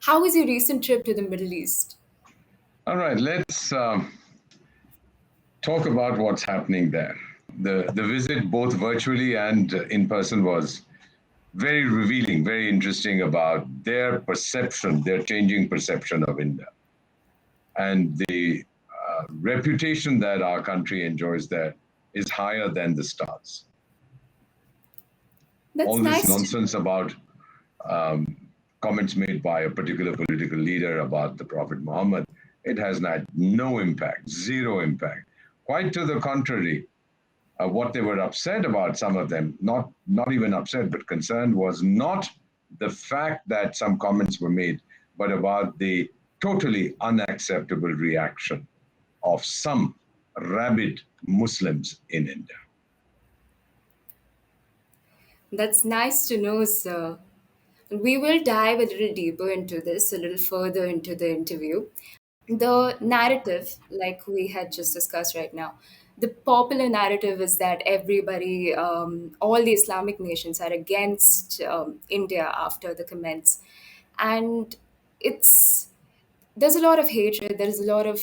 How was your recent trip to the Middle East? All right, let's talk about what's happening there. The visit, both virtually and in person, was very revealing, very interesting about their perception, their changing perception of India, and the reputation that our country enjoys there is higher than the stars. That's All this nice to nonsense about um, comments made by a particular political leader about the Prophet Muhammad, it has had no impact, zero impact. Quite to the contrary, what they were upset about, some of them, not even upset, but concerned, was not the fact that some comments were made, but about the totally unacceptable reaction of some rabid Muslims in India. That's nice to know, sir. We will dive a little deeper into this, a little further into the interview. The narrative, like we had just discussed right now, the popular narrative is that everybody, all the Islamic nations are against India after the comments. And it's there's a lot of hatred, there's a lot of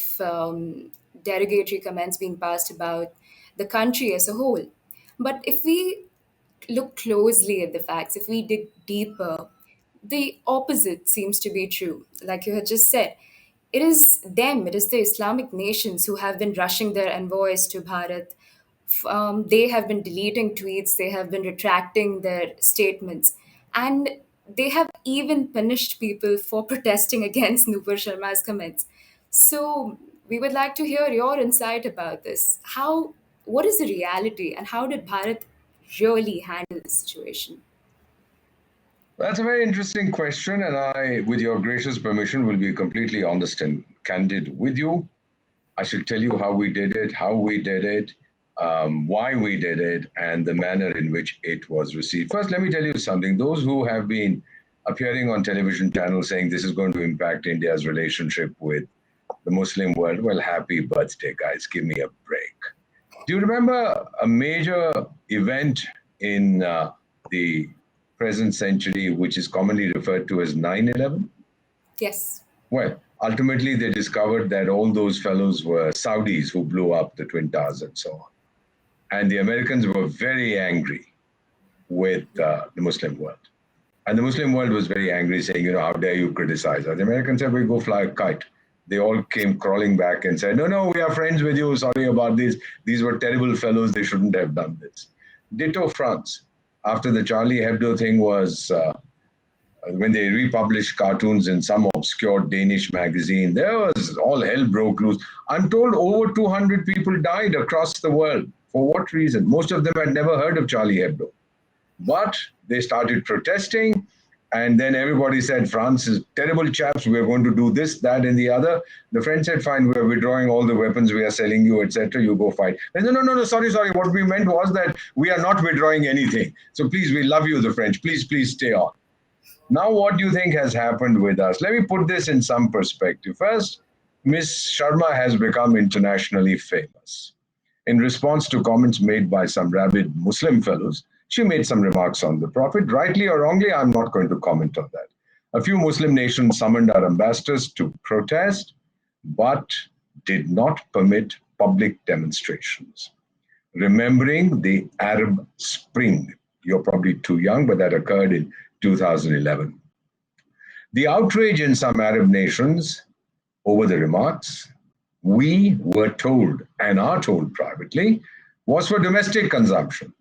derogatory comments being passed about the country as a whole. But if we look closely at the facts, if we dig deeper, the opposite seems to be true. Like you had just said, it is them, it is the Islamic nations who have been rushing their envoys to Bharat. They have been deleting tweets, they have been retracting their statements, and they have even punished people for protesting against Nupur Sharma's comments. So, we would like to hear your insight about this. What is the reality, and how did Bharat really handle the situation? That's a very interesting question, and I, with your gracious permission, will be completely honest and candid with you. I should tell you how we did it, why we did it, and the manner in which it was received. First, let me tell you something. Those who have been appearing on television channels saying this is going to impact India's relationship with the Muslim world, well, happy birthday, guys. Give me a break. Do you remember a major event in the present century, which is commonly referred to as 9/11? Yes. Well, ultimately, they discovered that all those fellows were Saudis who blew up the Twin Towers and so on. And the Americans were very angry with the Muslim world. And the Muslim world was very angry, saying, how dare you criticize us? The Americans said, we go fly a kite. They all came crawling back and said, no, we are friends with you. Sorry about this. These were terrible fellows. They shouldn't have done this. Ditto France. After the Charlie Hebdo thing was, when they republished cartoons in some obscure Danish magazine, there was all hell broke loose. I'm told over 200 people died across the world. For what reason? Most of them had never heard of Charlie Hebdo. But they started protesting, and then everybody said, France is terrible chaps, we're going to do this, that, and the other. The French said, fine, we're withdrawing all the weapons we are selling you, etc. You go fight. And no, sorry. What we meant was that we are not withdrawing anything. So please, we love you, the French. Please stay on. Now, what do you think has happened with us? Let me put this in some perspective. First, Ms. Sharma has become internationally famous. In response to comments made by some rabid Muslim fellows, she made some remarks on the Prophet. Rightly or wrongly, I'm not going to comment on that. A few Muslim nations summoned our ambassadors to protest, but did not permit public demonstrations. Remembering the Arab Spring, you're probably too young, but that occurred in 2011. The outrage in some Arab nations over the remarks, we were told and are told privately, was for domestic consumption,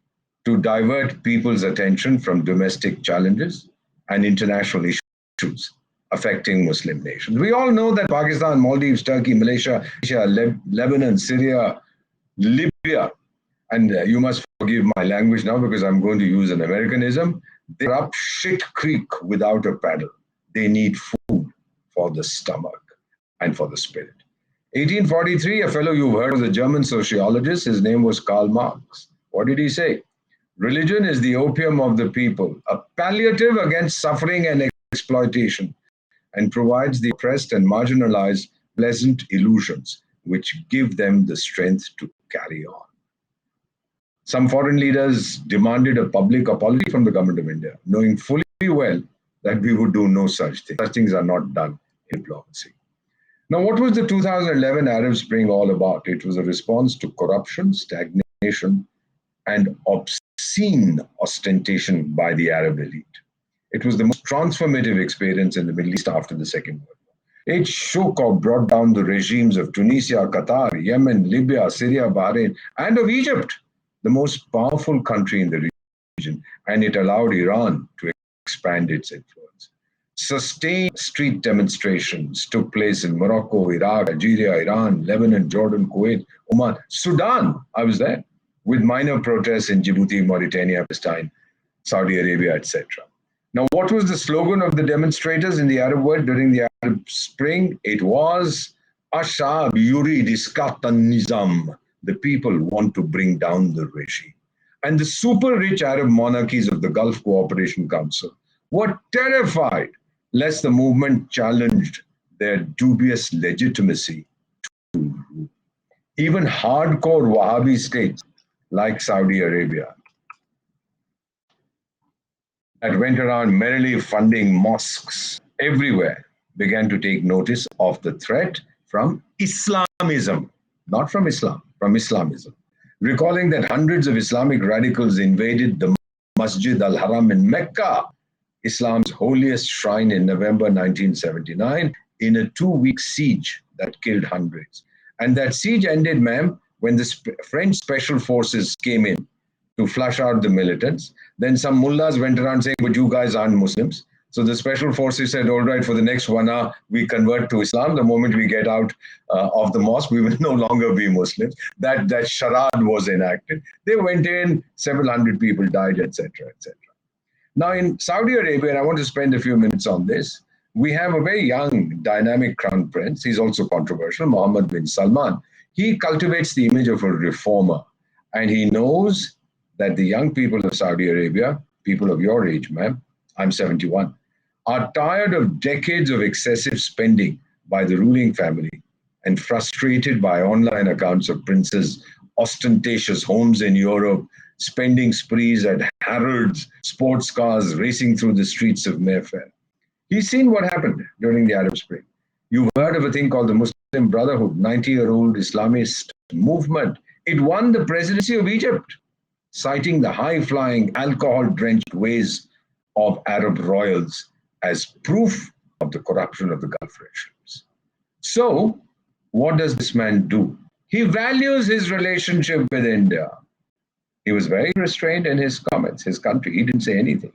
to divert people's attention from domestic challenges and international issues affecting Muslim nations. We all know that Pakistan, Maldives, Turkey, Malaysia, Lebanon, Syria, Libya, and you must forgive my language now because I'm going to use an Americanism, they're up shit creek without a paddle. They need food for the stomach and for the spirit. 1843, a fellow you've heard was a German sociologist. His name was Karl Marx. What did he say? Religion is the opium of the people, a palliative against suffering and exploitation, and provides the oppressed and marginalized pleasant illusions which give them the strength to carry on. Some foreign leaders demanded a public apology from the government of India, knowing fully well that we would do no such thing. Such things are not done in diplomacy. Now, what was the 2011 Arab Spring all about? It was a response to corruption, stagnation, and obscene ostentation by the Arab elite. It was the most transformative experience in the Middle East after the Second World War. It shook or brought down the regimes of Tunisia, Qatar, Yemen, Libya, Syria, Bahrain, and of Egypt, the most powerful country in the region, and it allowed Iran to expand its influence. Sustained street demonstrations took place in Morocco, Iraq, Algeria, Iran, Lebanon, Jordan, Kuwait, Oman, Sudan. I was there, with minor protests in Djibouti, Mauritania, Palestine, Saudi Arabia, etc. Now, what was the slogan of the demonstrators in the Arab world during the Arab Spring? It was Ashab Yurid Iskatan Nizam. The people want to bring down the regime. And the super rich Arab monarchies of the Gulf Cooperation Council were terrified lest the movement challenged their dubious legitimacy to rule. Even hardcore Wahhabi states like Saudi Arabia that went around merrily funding mosques everywhere began to take notice of the threat from Islamism, not from Islam, from Islamism. Recalling that hundreds of Islamic radicals invaded the Masjid al-Haram in Mecca, Islam's holiest shrine, in November 1979 in a 2-week siege that killed hundreds. And that siege ended, ma'am, when the French special forces came in to flush out the militants. Then some mullahs went around saying, but you guys aren't Muslims. So the special forces said, all right, for the next 1 hour, we convert to Islam. The moment we get out of the mosque, we will no longer be Muslims. That charade was enacted. They went in, several hundred people died, etc., etc. Now, in Saudi Arabia, and I want to spend a few minutes on this, we have a very young, dynamic crown prince. He's also controversial, Mohammed bin Salman. He cultivates the image of a reformer, and he knows that the young people of Saudi Arabia, people of your age, ma'am, I'm 71, are tired of decades of excessive spending by the ruling family and frustrated by online accounts of princes' ostentatious homes in Europe, spending sprees at Harrods, sports cars racing through the streets of Mayfair. He's seen what happened during the Arab Spring. You've heard of a thing called the Muslim Brotherhood, 90-year-old Islamist movement. It won the presidency of Egypt, citing the high-flying, alcohol-drenched ways of Arab royals as proof of the corruption of the Gulf regimes. So, what does this man do? He values his relationship with India. He was very restrained in his comments, his country. He didn't say anything.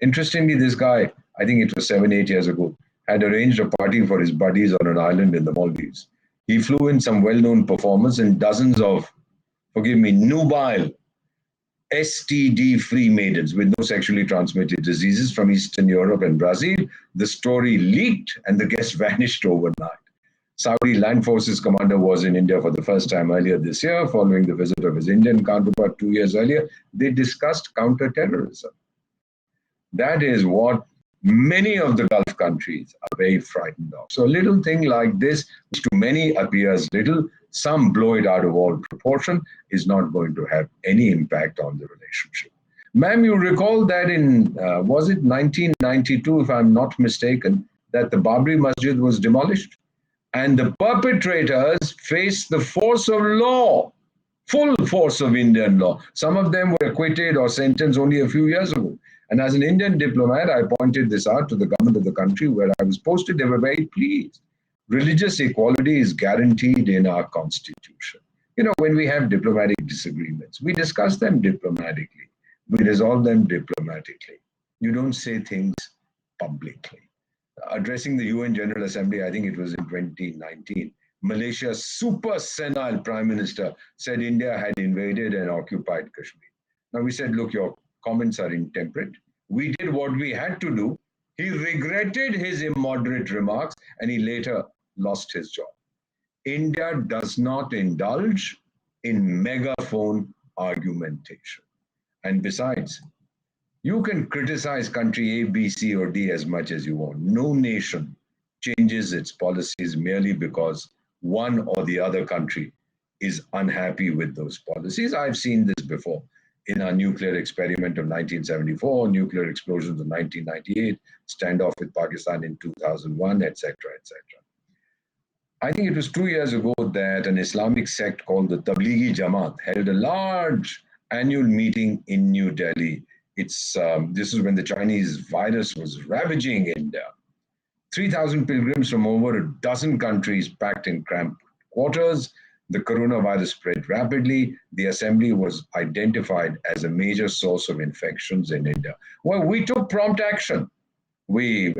Interestingly, this guy, I think it was 7-8 years ago, had arranged a party for his buddies on an island in the Maldives. He flew in some well-known performers and dozens of, forgive me, nubile, STD-free maidens with no sexually transmitted diseases from Eastern Europe and Brazil. The story leaked and the guest vanished overnight. Saudi Land Forces commander was in India for the first time earlier this year, following the visit of his Indian counterpart 2 years earlier. They discussed counter-terrorism. That is what many of the Gulf countries are very frightened of. So a little thing like this, which to many appears little, some blow it out of all proportion, is not going to have any impact on the relationship. Ma'am, you recall that in, was it 1992, if I'm not mistaken, that the Babri Masjid was demolished? And the perpetrators faced the force of law, full force of Indian law. Some of them were acquitted or sentenced only a few years ago. And as an Indian diplomat, I pointed this out to the government of the country where I was posted. They were very pleased. Religious equality is guaranteed in our constitution. You know, when we have diplomatic disagreements, we discuss them diplomatically. We resolve them diplomatically. You don't say things publicly. Addressing the UN General Assembly, I think it was in 2019, Malaysia's super senile prime minister said India had invaded and occupied Kashmir. Now we said, look, your comments are intemperate. We did what we had to do. He regretted his immoderate remarks and he later lost his job. India does not indulge in megaphone argumentation. And besides, you can criticize country A, B, C, or D as much as you want. No nation changes its policies merely because one or the other country is unhappy with those policies. I've seen this before. in our nuclear experiment of 1974, nuclear explosions of 1998, standoff with Pakistan in 2001, etc., etc. I think it was 2 years ago that an Islamic sect called the Tablighi Jamaat held a large annual meeting in New Delhi. This is when the Chinese virus was ravaging India. 3,000 pilgrims from over a dozen countries packed in cramped quarters. The coronavirus spread rapidly. The assembly was identified as a major source of infections in India. Well, we took prompt action. We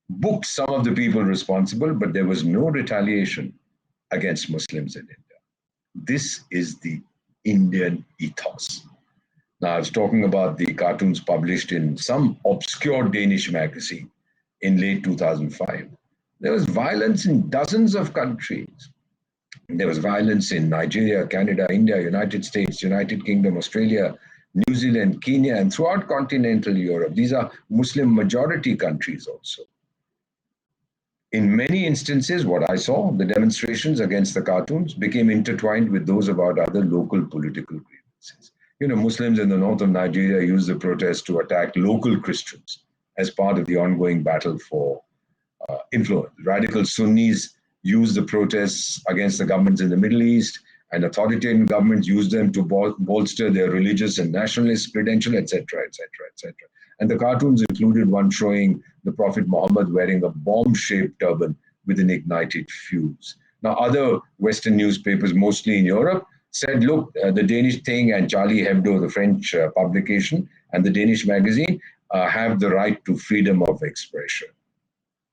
booked some of the people responsible, but there was no retaliation against Muslims in India. This is the Indian ethos. Now, I was talking about the cartoons published in some obscure Danish magazine in late 2005. There was violence in dozens of countries. There was violence in Nigeria, Canada, India, United States, United Kingdom, Australia, New Zealand, Kenya, and throughout continental Europe. These are Muslim majority countries also. In many instances, what I saw, the demonstrations against the cartoons became intertwined with those about other local political grievances. Muslims in the north of Nigeria used the protests to attack local Christians as part of the ongoing battle for influence. Radical Sunnis used the protests against the governments in the Middle East, and authoritarian governments used them to bolster their religious and nationalist credential, etc., etc., etc. And the cartoons included one showing the Prophet Muhammad wearing a bomb-shaped turban with an ignited fuse. Now, other Western newspapers, mostly in Europe, said, look, the Danish thing and Charlie Hebdo, the French publication, and the Danish magazine have the right to freedom of expression.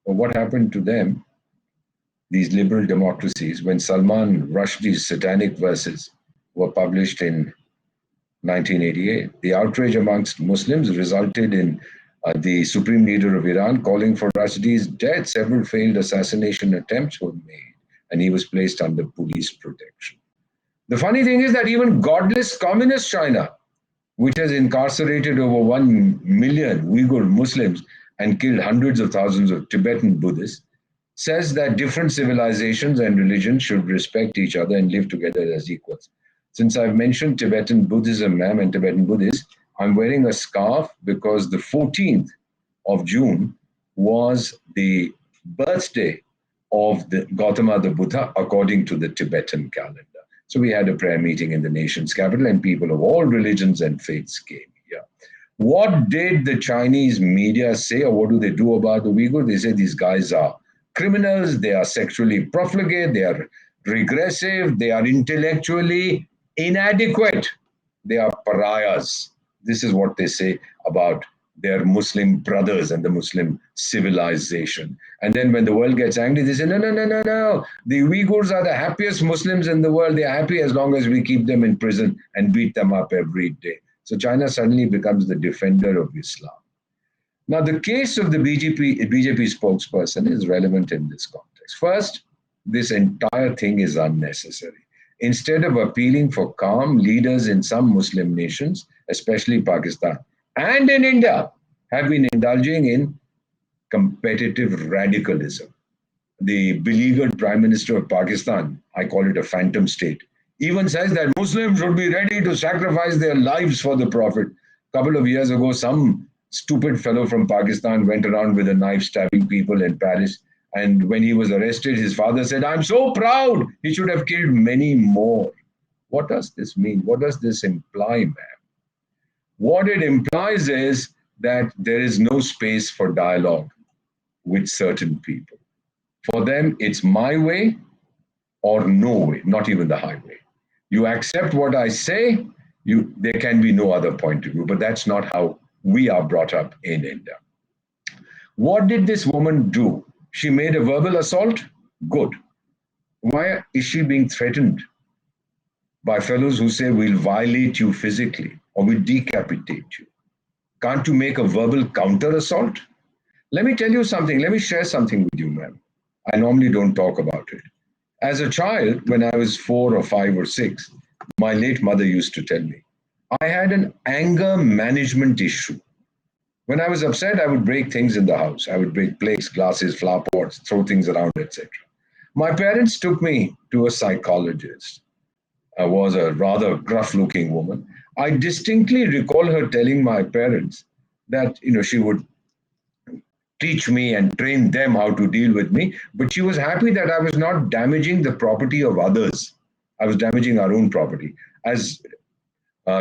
But what happened to them, these liberal democracies, when Salman Rushdie's satanic verses were published in 1988? The outrage amongst Muslims resulted in the supreme leader of Iran calling for Rushdie's death. Several failed assassination attempts were made, and he was placed under police protection. The funny thing is that even godless communist China, which has incarcerated over 1 million Uyghur Muslims and killed hundreds of thousands of Tibetan Buddhists, says that different civilizations and religions should respect each other and live together as equals. Since I've mentioned Tibetan Buddhism, ma'am, and Tibetan Buddhists, I'm wearing a scarf because the 14th of June was the birthday of the Gautama the Buddha according to the Tibetan calendar. So we had a prayer meeting in the nation's capital, and people of all religions and faiths came here. What did the Chinese media say, or what do they do about the Uyghur? They say these guys are criminals, they are sexually profligate, they are regressive, they are intellectually inadequate, they are pariahs. This is what they say about their Muslim brothers and the Muslim civilization. And then when the world gets angry, they say, no, no, no, no, no. The Uyghurs are the happiest Muslims in the world. They are happy as long as we keep them in prison and beat them up every day. So China suddenly becomes the defender of Islam. Now, the case of the BJP spokesperson is relevant in this context. First, this entire thing is unnecessary. Instead of appealing for calm, leaders in some Muslim nations, especially Pakistan and in India, have been indulging in competitive radicalism. The beleaguered Prime Minister of Pakistan, I call it a phantom state, even says that Muslims should be ready to sacrifice their lives for the Prophet. A couple of years ago, some stupid fellow from Pakistan went around with a knife stabbing people in Paris. And when he was arrested, his father said, I'm so proud. He should have killed many more. What does this mean? What does this imply, ma'am? What it implies is that there is no space for dialogue with certain people. For them, it's my way or no way, not even the highway. You accept what I say, there can be no other point of view, but that's not how we are brought up in India. What did this woman do? She made a verbal assault? Good. Why is she being threatened by fellows who say we'll violate you physically or we'll decapitate you? Can't you make a verbal counter assault? Let me tell you something. Let me share something with you, ma'am. I normally don't talk about it. As a child, when I was 4 or 5 or 6, my late mother used to tell me, I had an anger management issue. When I was upset, I would break things in the house. I would break plates, glasses, flower pots, throw things around, etc. My parents took me to a psychologist. was a rather gruff-looking woman. I distinctly recall her telling my parents that she would teach me and train them how to deal with me, but she was happy that I was not damaging the property of others. I was damaging our own property, as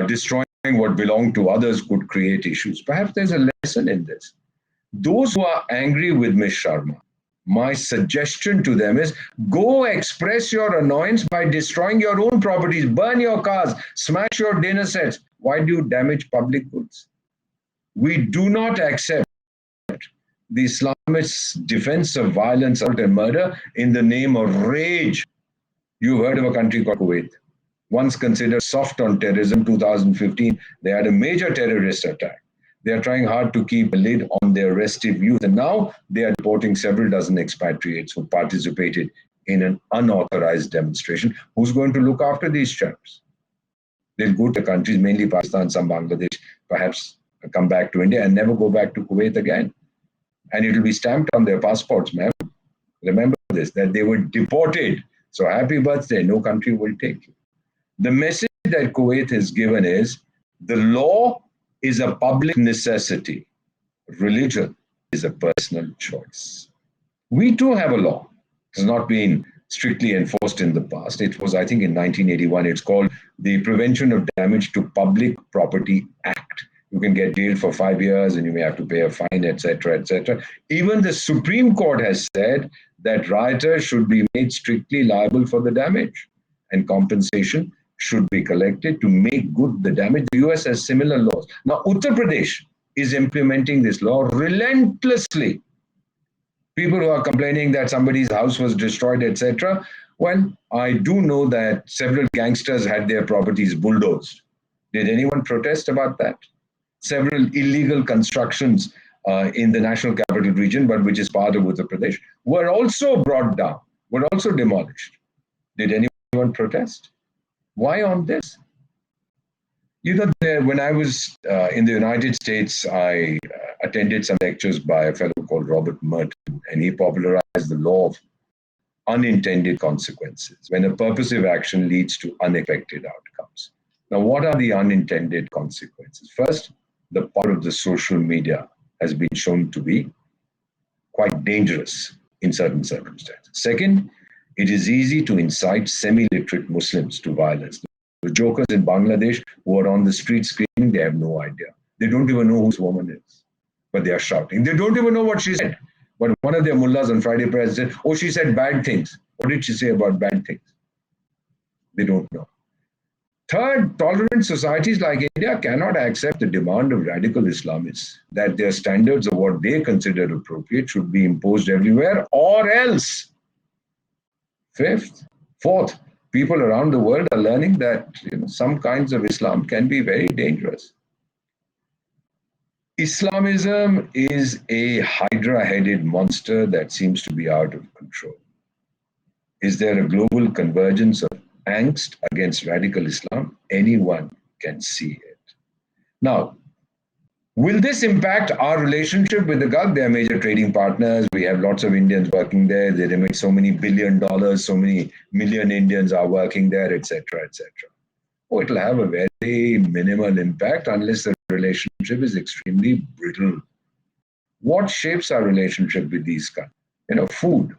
destroying what belonged to others could create issues. Perhaps there's a lesson in this. Those who are angry with Ms. Sharma, my suggestion to them is go express your annoyance by destroying your own properties, burn your cars, smash your dinner sets. Why do you damage public goods? We do not accept the Islamists' defense of violence, assault, and murder in the name of rage. You've heard of a country called Kuwait, once considered soft on terrorism. 2015, they had a major terrorist attack. They are trying hard to keep a lid on their restive youth, and now they are deporting several dozen expatriates who participated in an unauthorized demonstration. Who's going to look after these chaps? They'll go to countries, mainly Pakistan, some Bangladesh, perhaps come back to India and never go back to Kuwait again. And it will be stamped on their passports, ma'am. Remember this, that they were deported. So happy birthday, no country will take you. The message that Kuwait has given is the law is a public necessity. Religion is a personal choice. We too have a law. It has not been strictly enforced in the past. It was, I think, in 1981. It's called the Prevention of Damage to Public Property Act. You can get jailed for 5 years and you may have to pay a fine, etc., etc. Even the Supreme Court has said that rioters should be made strictly liable for the damage, and compensation should be collected to make good the damage. The US has similar laws. Now, Uttar Pradesh is implementing this law relentlessly. People who are complaining that somebody's house was destroyed, etc. Well, I do know that several gangsters had their properties bulldozed. Did anyone protest about that? Several illegal constructions in the National Capital Region, but which is part of Uttar Pradesh, were also brought down, were also demolished. Did anyone protest? Why on this? When I was in the United States, I attended some lectures by a fellow called Robert Merton, and he popularized the law of unintended consequences, when a purposive action leads to unexpected outcomes. Now, what are the unintended consequences? First, the power of the social media has been shown to be quite dangerous in certain circumstances. Second, it is easy to incite semi-literate Muslims to violence. The jokers in Bangladesh who are on the street screaming, they have no idea. They don't even know who this woman is, but they are shouting. They don't even know what she said. But one of their mullahs on Friday prayer said, oh, she said bad things. What did she say about bad things? They don't know. Third, tolerant societies like India cannot accept the demand of radical Islamists that their standards of what they consider appropriate should be imposed everywhere, or else. Fourth, people around the world are learning that some kinds of Islam can be very dangerous. Islamism is a hydra-headed monster that seems to be out of control. Is there a global convergence of angst against radical Islam? Anyone can see it. Now, will this impact our relationship with the Gulf? They are major trading partners. We have lots of Indians working there. They remit so many $1 billion, so many million Indians are working there, etc., etc. Oh, it'll have a very minimal impact unless the relationship is extremely brittle. What shapes our relationship with these countries? Food,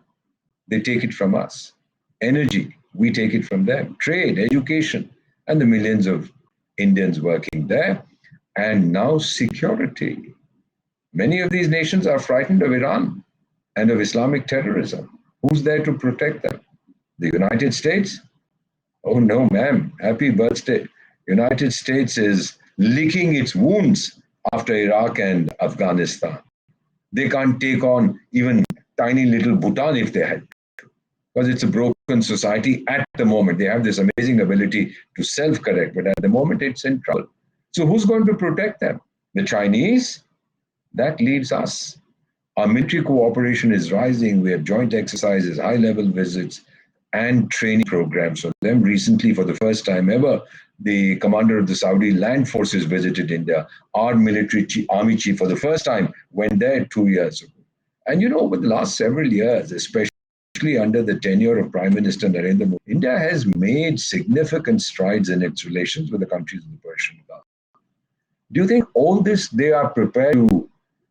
they take it from us. Energy, we take it from them. Trade, education, and the millions of Indians working there. And now security. Many of these nations are frightened of Iran and of Islamic terrorism. Who's there to protect them? The United States? Oh no, ma'am. Happy birthday. United States is licking its wounds after Iraq and Afghanistan. They can't take on even tiny little Bhutan if they had to, because it's a broken society at the moment. They have this amazing ability to self-correct, but at the moment it's in trouble. So who's going to protect them? The Chinese? That leaves us. Our military cooperation is rising. We have joint exercises, high-level visits, and training programs for them. Recently, for the first time ever, the commander of the Saudi land forces visited India. Our army chief, for the first time, went there 2 years ago. And over the last several years, especially especially under the tenure of Prime Minister Narendra Modi, India has made significant strides in its relations with the countries of the Persian Gulf. Do you think all this they are prepared to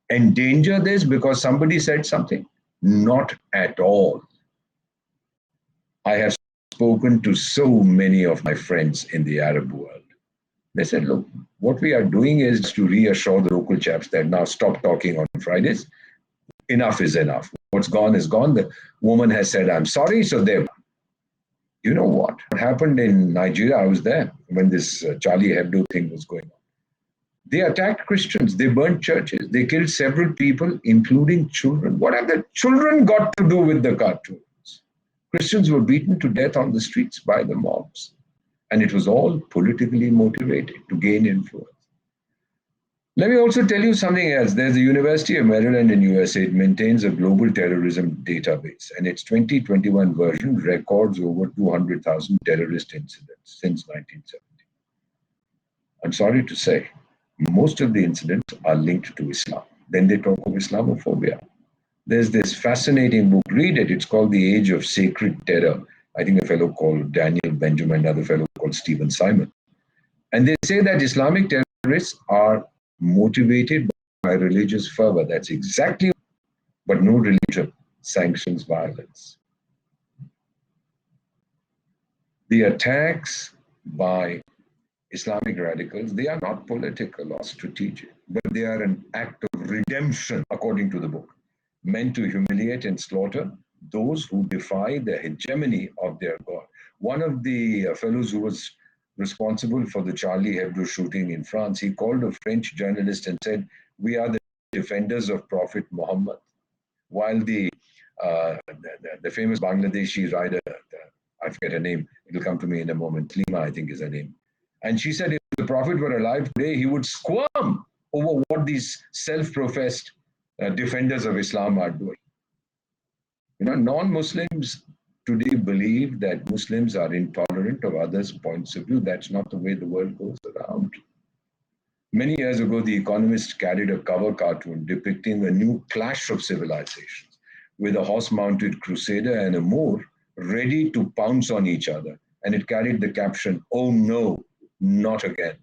endanger this because somebody said something? Not at all. I have spoken to so many of my friends in the Arab world. They said, look, what we are doing is to reassure the local chaps that now stop talking on Fridays. Enough is enough. What's gone is gone. The woman has said, I'm sorry. So they, you know what? What happened in Nigeria? I was there when this Charlie Hebdo thing was going on. They attacked Christians. They burnt churches. They killed several people, including children. What have the children got to do with the cartoons? Christians were beaten to death on the streets by the mobs. And it was all politically motivated to gain influence. Let me also tell you something else. There's the University of Maryland in USA. It maintains a global terrorism database, and its 2021 version records over 200,000 terrorist incidents since 1970. I'm sorry to say, most of the incidents are linked to Islam. Then they talk of Islamophobia. There's this fascinating book, read it. It's called The Age of Sacred Terror. I think a fellow called Daniel Benjamin, another fellow called Stephen Simon. And they say that Islamic terrorists are motivated by religious fervor. That's exactly, but no religion sanctions violence. The attacks by Islamic radicals, they are not political or strategic, but they are an act of redemption, according to the book, meant to humiliate and slaughter those who defy the hegemony of their God. One of the fellows who was responsible for the Charlie Hebdo shooting in France, he called a French journalist and said, we are the defenders of Prophet Muhammad. While the famous Bangladeshi writer, I forget her name, it'll come to me in a moment, Lima, I think is her name. And she said if the Prophet were alive today, he would squirm over what these self-professed defenders of Islam are doing. You know, non-Muslims today believe that Muslims are intolerant of others' points of view. That's not the way the world goes around. Many years ago, The Economist carried a cover cartoon depicting a new clash of civilizations with a horse-mounted crusader and a Moor ready to pounce on each other. And it carried the caption, "Oh no, not again."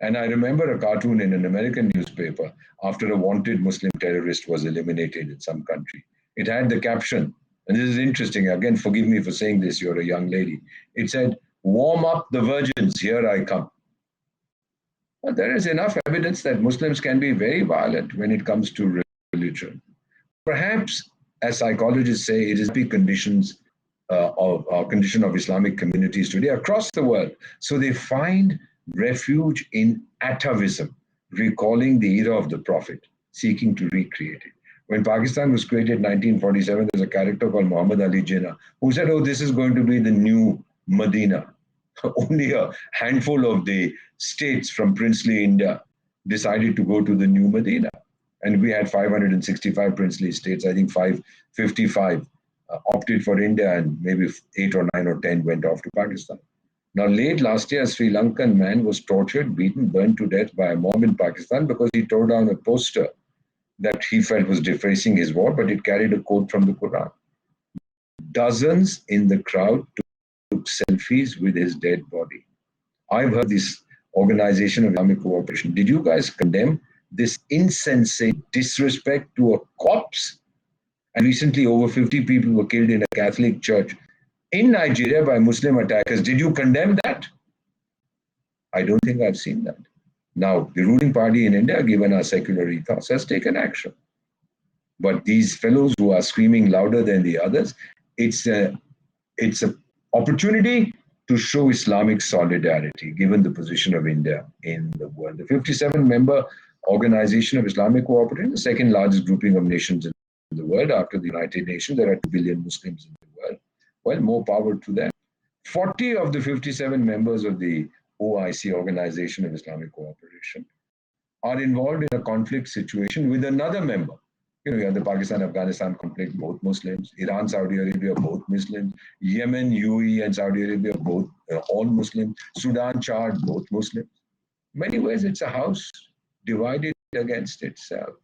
And I remember a cartoon in an American newspaper after a wanted Muslim terrorist was eliminated in some country. It had the caption, and this is interesting, again, forgive me for saying this, you're a young lady. It said, "Warm up the virgins, here I come." Well, there is enough evidence that Muslims can be very violent when it comes to religion. Perhaps, as psychologists say, it is the conditions condition of Islamic communities today across the world. So they find refuge in atavism, recalling the era of the Prophet, seeking to recreate it. When Pakistan was created in 1947, there's a character called Muhammad Ali Jinnah who said, oh, this is going to be the new Medina. Only a handful of the states from princely India decided to go to the new Medina. And we had 565 princely states. I think 555 opted for India, and maybe 8 or 9 or 10 went off to Pakistan. Now, late last year, a Sri Lankan man was tortured, beaten, burned to death by a mob in Pakistan because he tore down a poster that he felt was defacing his war, but it carried a quote from the Quran. Dozens in the crowd took selfies with his dead body. I've heard this Organization of Islamic Cooperation. Did you guys condemn this insensate disrespect to a corpse? And recently, over 50 people were killed in a Catholic church in Nigeria by Muslim attackers. Did you condemn that? I don't think I've seen that. Now, the ruling party in India, given our secular ethos, has taken action. But these fellows who are screaming louder than the others, it's an opportunity to show Islamic solidarity, given the position of India in the world. The 57-member Organization of Islamic Cooperation, the second largest grouping of nations in the world after the United Nations. There are 2 billion Muslims in the world. Well, more power to them. 40 of the 57 members of the OIC, Organization of Islamic Cooperation, are involved in a conflict situation with another member. You know, you have the Pakistan-Afghanistan conflict, both Muslims. Iran, Saudi Arabia, both Muslims. Yemen, UAE, and Saudi Arabia, both all Muslims. Sudan, Chad, both Muslims. In many ways, it's a house divided against itself.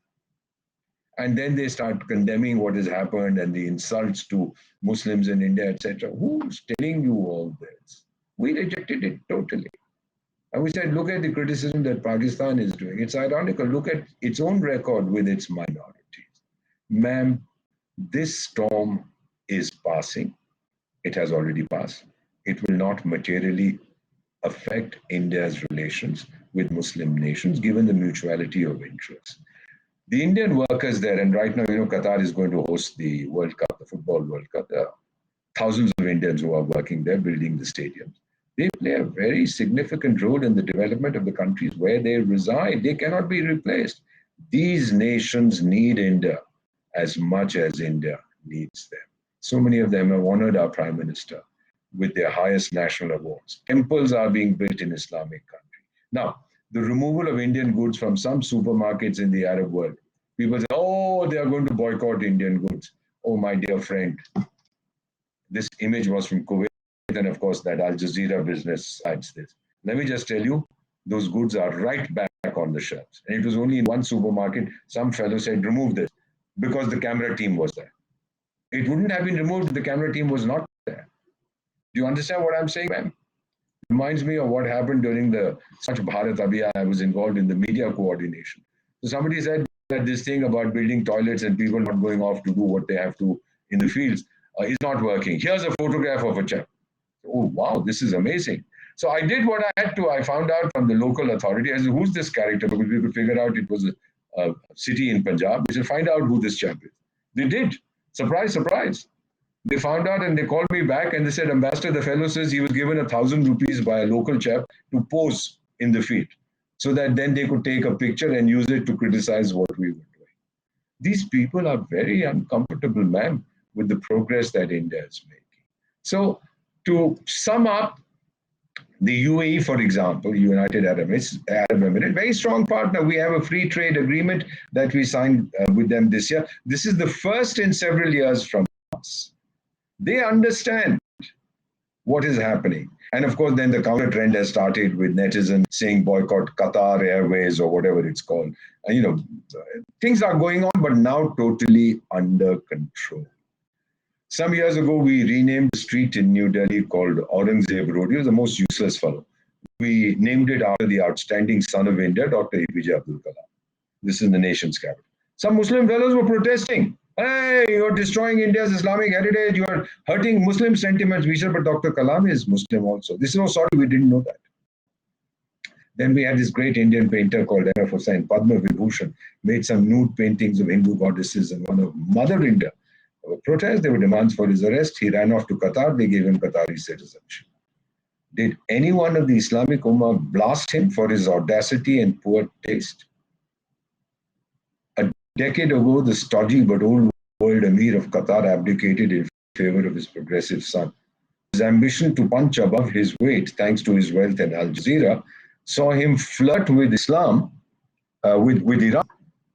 And then they start condemning what has happened and the insults to Muslims in India, etc. Who's telling you all this? We rejected it totally. And we said, look at the criticism that Pakistan is doing. It's ironical. Look at its own record with its minorities. Ma'am, this storm is passing. It has already passed. It will not materially affect India's relations with Muslim nations, given the mutuality of interests. The Indian workers there, and right now, Qatar is going to host the World Cup, the Football World Cup. There are thousands of Indians who are working there, building the stadiums. They play a very significant role in the development of the countries where they reside. They cannot be replaced. These nations need India as much as India needs them. So many of them have honored our Prime Minister with their highest national awards. Temples are being built in Islamic countries. Now, the removal of Indian goods from some supermarkets in the Arab world, people say, oh, they are going to boycott Indian goods. Oh, my dear friend, this image was from Kuwait, and of course, that Al Jazeera business adds this. Let me just tell you, those goods are right back on the shelves. And it was only in one supermarket, some fellow said, remove this, because the camera team was there. It wouldn't have been removed if the camera team was not there. Do you understand what I'm saying, ma'am? Reminds me of what happened during the Swachh Bharat Abhiyan. I was involved in the media coordination. So somebody said that this thing about building toilets and people not going off to do what they have to in the fields is not working. Here's a photograph of a chap. Oh, wow, this is amazing. So I did what I had to. I found out from the local authority. I said, who's this character? Because we could figure out it was a city in Punjab. We said, find out who this chap is. They did. Surprise, surprise. They found out and they called me back and they said, Ambassador, the fellow says he was given 1,000 rupees by a local chap to pose in the field so that then they could take a picture and use it to criticize what we were doing. These people are very uncomfortable, ma'am, with the progress that India is making. So to sum up, the UAE, for example, United Arab Emirates, very strong partner. We have a free trade agreement that we signed with them this year. This is the first in several years from us. They understand what is happening. And of course, then the counter trend has started with netizens saying boycott Qatar Airways or whatever it's called. And, things are going on, but now totally under control. Some years ago, we renamed a street in New Delhi called Aurangzeb Road. He was the most useless fellow. We named it after the outstanding son of India, Dr. APJ Abdul Kalam. This is the nation's capital. Some Muslim fellows were protesting. Hey, you're destroying India's Islamic heritage. You are hurting Muslim sentiments. We said, but Dr. Kalam is Muslim also. This is, oh, sorry, we didn't know that. Then we had this great Indian painter called M.F. Hussain, Padma Vibhushan, made some nude paintings of Hindu goddesses and one of Mother India. There were protests, there were demands for his arrest. He ran off to Qatar. They gave him Qatari citizenship. Did any one of the Islamic Ummah blast him for his audacity and poor taste? A decade ago, the stodgy but old world Emir of Qatar abdicated in favor of his progressive son. His ambition to punch above his weight, thanks to his wealth and Al Jazeera, saw him flirt with Islam, with Iran,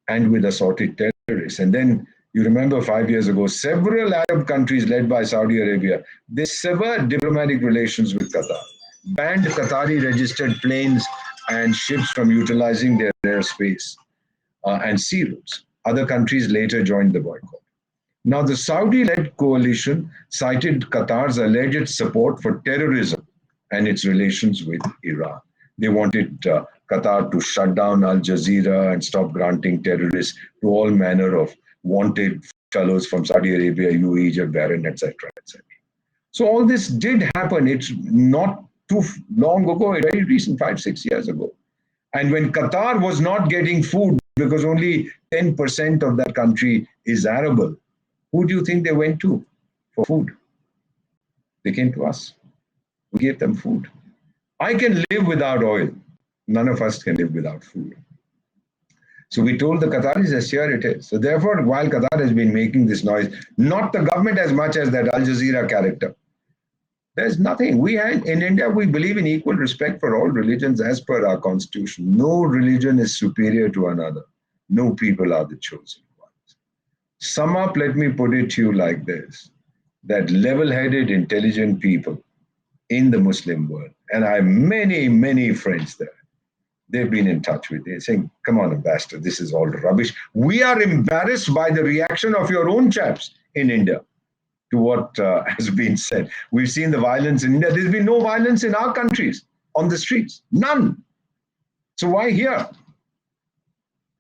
and with assorted terrorists. And then you remember 5 years ago, several Arab countries led by Saudi Arabia, they severed diplomatic relations with Qatar, banned Qatari registered planes and ships from utilizing their airspace and sea routes. Other countries later joined the boycott. Now, the Saudi-led coalition cited Qatar's alleged support for terrorism and its relations with Iran. They wanted Qatar to shut down Al Jazeera and stop granting terrorists to all manner of wanted fellows from Saudi Arabia, UAE, Egypt, Bahrain, etc., etc. So all this did happen. It's not too long ago, very recent, 5-6 years ago. And when Qatar was not getting food because only 10% of that country is arable, who do you think they went to for food? They came to us. We gave them food. I can live without oil. None of us can live without food. So we told the Qataris, yes, here it is. So therefore, while Qatar has been making this noise, not the government as much as that Al Jazeera character, there's nothing. In India, we believe in equal respect for all religions as per our constitution. No religion is superior to another. No people are the chosen ones. Sum up, let me put it to you like this, that level-headed, intelligent people in the Muslim world, and I have many, many friends there, They've been in touch with it, saying, come on, Ambassador, this is all rubbish. We are embarrassed by the reaction of your own chaps in India to what has been said. We've seen the violence in India. There's been no violence in our countries on the streets. None. So why here?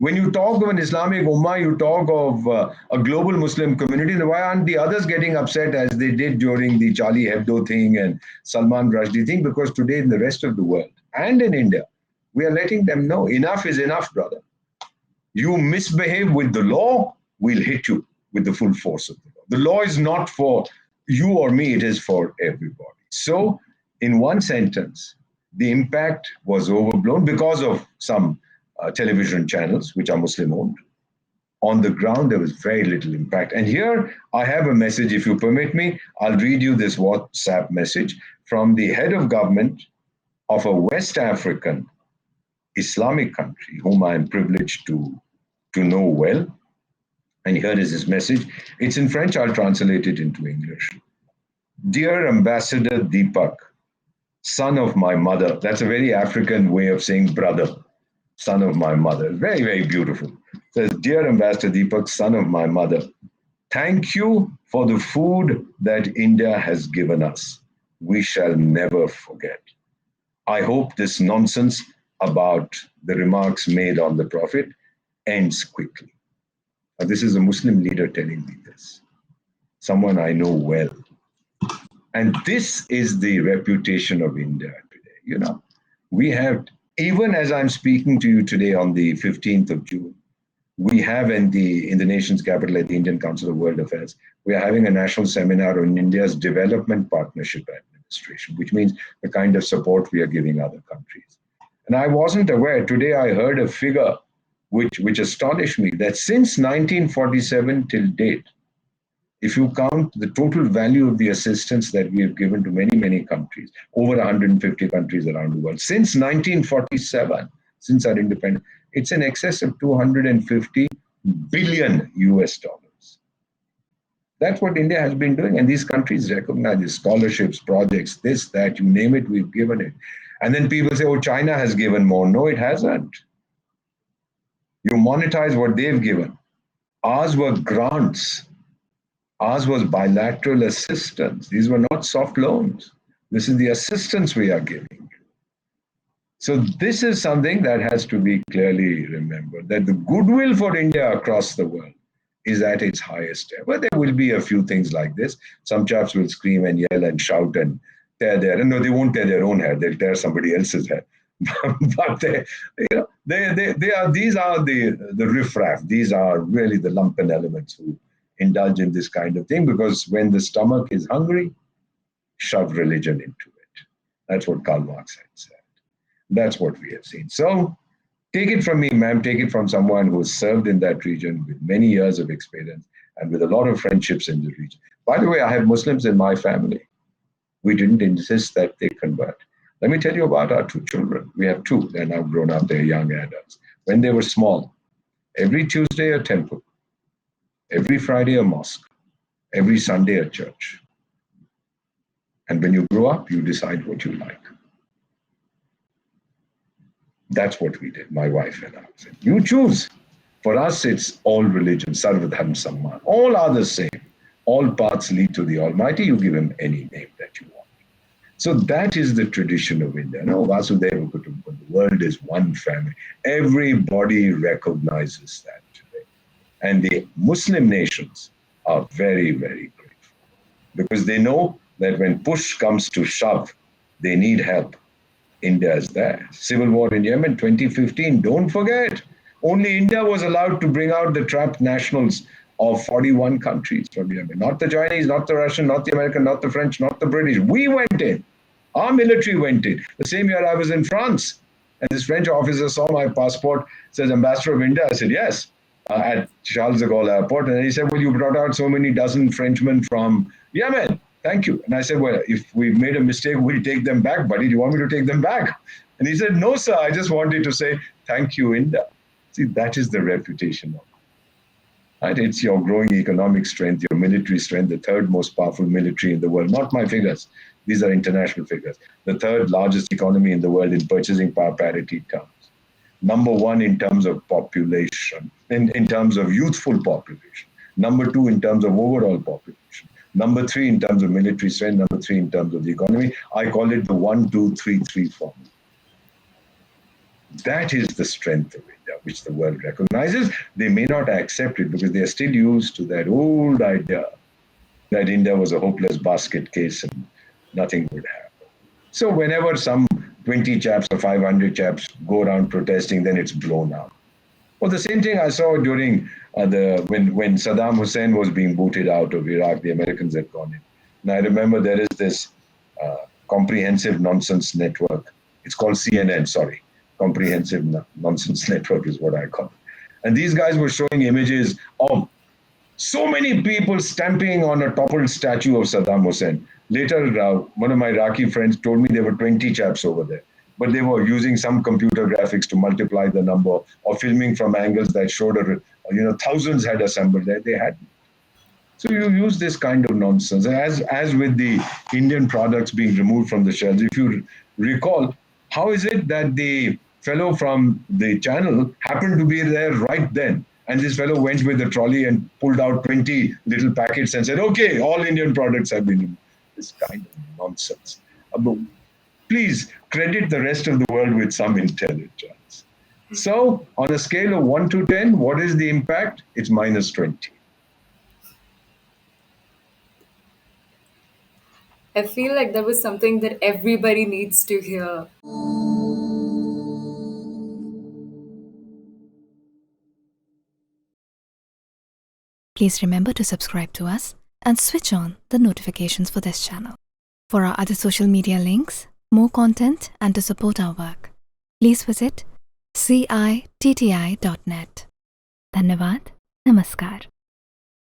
When you talk of an Islamic Ummah, you talk of a global Muslim community, then why aren't the others getting upset as they did during the Charlie Hebdo thing and Salman Rushdie thing? Because today in the rest of the world and in India, we are letting them know enough is enough, brother. You misbehave with the law, we'll hit you with the full force of the law. The law is not for you or me, it is for everybody. So, in one sentence, the impact was overblown because of some television channels which are Muslim owned. On the ground, there was very little impact. And here I have a message, if you permit me, I'll read you this WhatsApp message from the head of government of a West African Islamic country, whom I am privileged to know well. And here is his message. It's in French, I'll translate it into English. Dear Ambassador Deepak, son of my mother, that's a very African way of saying brother, son of my mother. Very, very beautiful. It says, Dear Ambassador Deepak, son of my mother, thank you for the food that India has given us. We shall never forget. I hope this nonsense about the remarks made on the Prophet ends quickly. Now, this is a Muslim leader telling me this, someone I know well. And this is the reputation of India today. You know, we have, even as I'm speaking to you today on the 15th of June, we have in the nation's capital at the Indian Council of World Affairs, we are having a national seminar on India's development partnership administration, which means the kind of support we are giving other countries. And I wasn't aware, today I heard a figure which astonished me, that since 1947 till date, if you count the total value of the assistance that we have given to many, many countries, over 150 countries around the world, since 1947, since our independence, it's in excess of 250 billion US dollars. That's what India has been doing. And these countries recognize the scholarships, projects, this, that, you name it, we've given it. And then people say, oh, China has given more. No, it hasn't. You monetize what they've given. Ours were grants. Ours was bilateral assistance. These were not soft loans. This is the assistance we are giving. So this is something that has to be clearly remembered, that the goodwill for India across the world is at its highest ever. There will be a few things like this. Some chaps will scream and yell and shout and tear their, no, they won't tear their own hair, they'll tear somebody else's hair. But these are the riffraff. These are really the lumpen elements who indulge in this kind of thing, because when the stomach is hungry, shove religion into it. That's what Karl Marx had said. That's what we have seen. So take it from me, ma'am, take it from someone who has served in that region with many years of experience and with a lot of friendships in the region. By the way, I have Muslims in my family. We didn't insist that they convert. Let me tell you about our two children. We have two. They're now grown up. They're young adults. When they were small, every Tuesday a temple, every Friday a mosque, every Sunday a church. And when you grow up, you decide what you like. That's what we did, my wife and I. Said, you choose. For us, it's all religion, Sarvadharma Samman. All are the same. All paths lead to the Almighty. You give him any name that you want. So that is the tradition of India. No, Vasudeva Kutumbakam. The world is one family. Everybody recognizes that today. And the Muslim nations are very, very grateful, because they know that when push comes to shove, they need help. India is there. Civil war in Yemen, 2015, don't forget. Only India was allowed to bring out the trapped nationals of 41 countries from Yemen. Not the Chinese, not the Russian, not the American, not the French, not the British. We went in. Our military went in. The same year I was in France, and this French officer saw my passport, says, Ambassador of India. I said, yes, at Charles de Gaulle Airport. And he said, well, you brought out so many dozen Frenchmen from Yemen. Thank you. And I said, well, if we've made a mistake, we'll take them back, buddy. Do you want me to take them back? And he said, no, sir, I just wanted to say, thank you, India. See, that is the reputation of it. Right? It's your growing economic strength, your military strength, the third most powerful military in the world. Not my figures. These are international figures. The third largest economy in the world in purchasing power parity terms. number one in terms of population, in terms of youthful population, number two in terms of overall population, number three in terms of military strength, number three in terms of the economy. I call it the 1, 2, 3, 3 formula. That is the strength of India, which the world recognizes. They may not accept it because they are still used to that old idea that India was a hopeless basket case and nothing would happen. So whenever some 20 chaps or 500 chaps go around protesting, then it's blown up. Well, the same thing I saw during when Saddam Hussein was being booted out of Iraq, the Americans had gone in. And I remember there is this comprehensive nonsense network. It's called CNN, sorry. Comprehensive Nonsense Network is what I call it. And these guys were showing images of so many people stamping on a toppled statue of Saddam Hussein. Later, one of my Iraqi friends told me there were 20 chaps over there, but they were using some computer graphics to multiply the number or filming from angles that showed, thousands had assembled there. They had. So you use this kind of nonsense. As with the Indian products being removed from the shelves, if you recall, how is it that the fellow from the channel happened to be there right then? And this fellow went with the trolley and pulled out 20 little packets and said, okay, all Indian products have been removed. This kind of nonsense. Please credit the rest of the world with some intelligence. So on a scale of 1 to 10, what is the impact? It's minus 20. I feel like that was something that everybody needs to hear. Please remember to subscribe to us and switch on the notifications for this channel. For our other social media links, more content, and to support our work, please visit citti.net. Dhanyavad. Namaskar.